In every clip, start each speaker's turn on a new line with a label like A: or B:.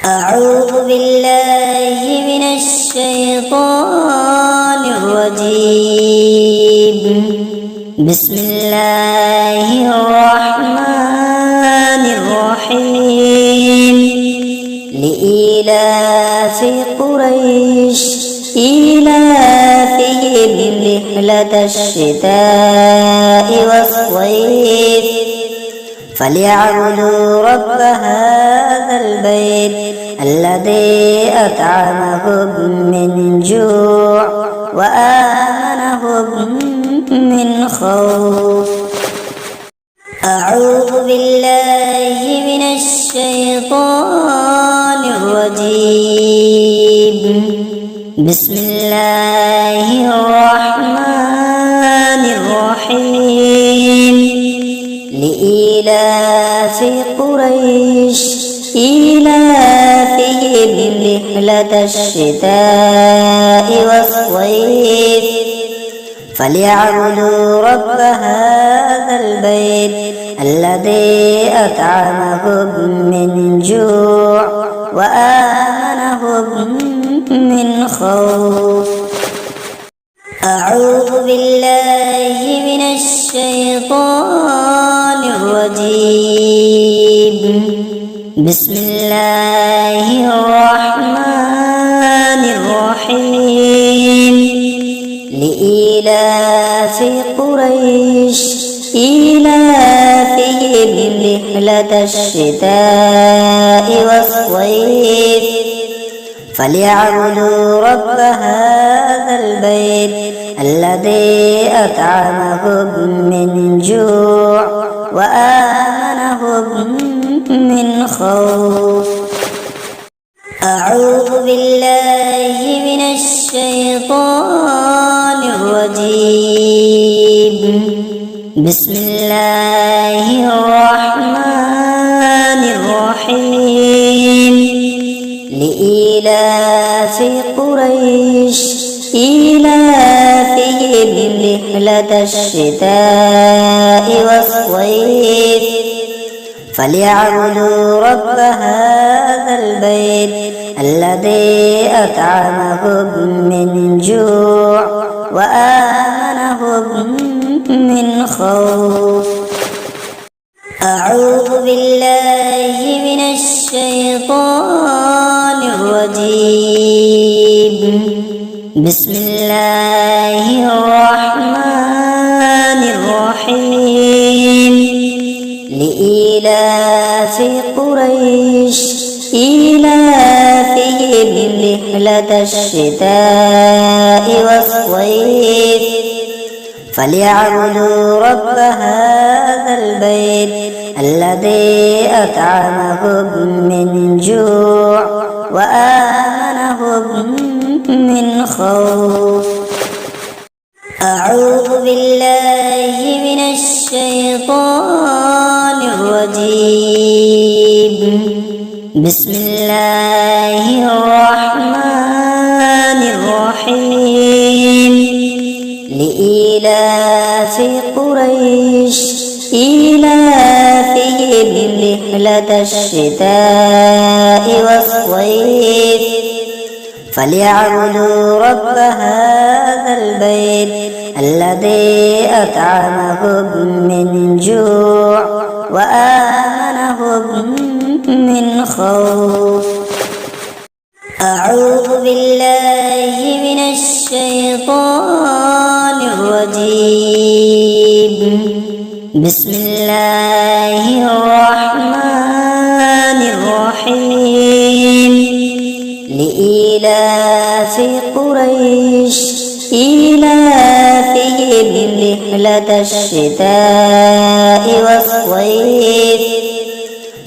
A: أعوذ بالله من الشيطان الرجيم. بسم الله الرحمن الرحيم. لإيلاف قريش إيلافهم رحلة الشتاء والصيف فليعبدوا رب هذا البيت الذي أطعمهم من جوع وآمنهم من خوف. أعوذ بالله من الشيطان الرجيم. بسم الله الرحمن الرحيم. لإيلاف قريش إيلافهم رحلة الشتاء والصيف فليعبدوا رب هذا البيت الذي أطعمهم من جوع وآمنهم من خوف. أعوذ بالله من الشيطان الرجيم. بسم الله الرحمن الرحيم. لإيلاف قريش إيلافهم رحلة الشتاء والصيف فليعبدوا رب هذا البيت الذي أطعمهم من جوع وآمنهم من خوف. أعوذ بالله من الشيطان الرجيم. بسم الله الرحمن الرحيم. لإيلاف قريش إيلافهم رحلة الشتاء والصيف فليعبدوا رب هذا البيت الذي أطعمهم من جوع وآمنهم من خوف. أعوذ بالله من الشيطان الرجيم. بسم الله الرحمن الرحيم. لإيلاف قريش إيلافهم رحلة الشتاء والصيف فليعبدوا رب هذا البيت الذي أطعمهم من جوع وآمنهم من خوف. أعوذ بالله من الشيطان الرجيم. بسم الله الرحمن الرحيم. لإيلاف قريش إيلافهم رحلة الشتاء والصيف فليعبدوا رب هذا البيت الذي أطعمهم من جوع وآمنهم من خوف. أعوذ بالله من الشيطان الرجيم. بسم الله الرحمن الرحيم. لإيلاف قريش إيلافهم رحلة الشتاء والصيف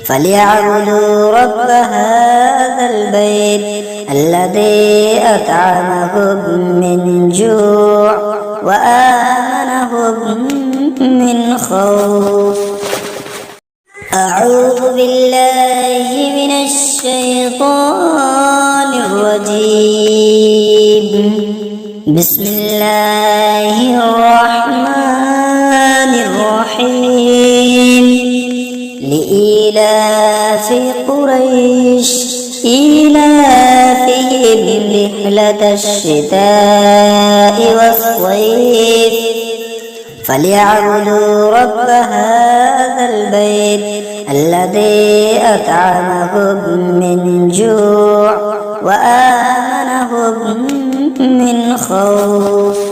A: فليعبدوا رب هذا البيت الذي أطعمهم من جوع وآمنهم من خوف. أعوذ بالله من الشيطان الرجيم. بسم الله الرحمن الرحيم. لإيلاف قريش إيلافهم رحلة الشتاء والصيف فليعبدوا رب هذا البيت الذي أطعمهم من جوع وآمنهم من خوف.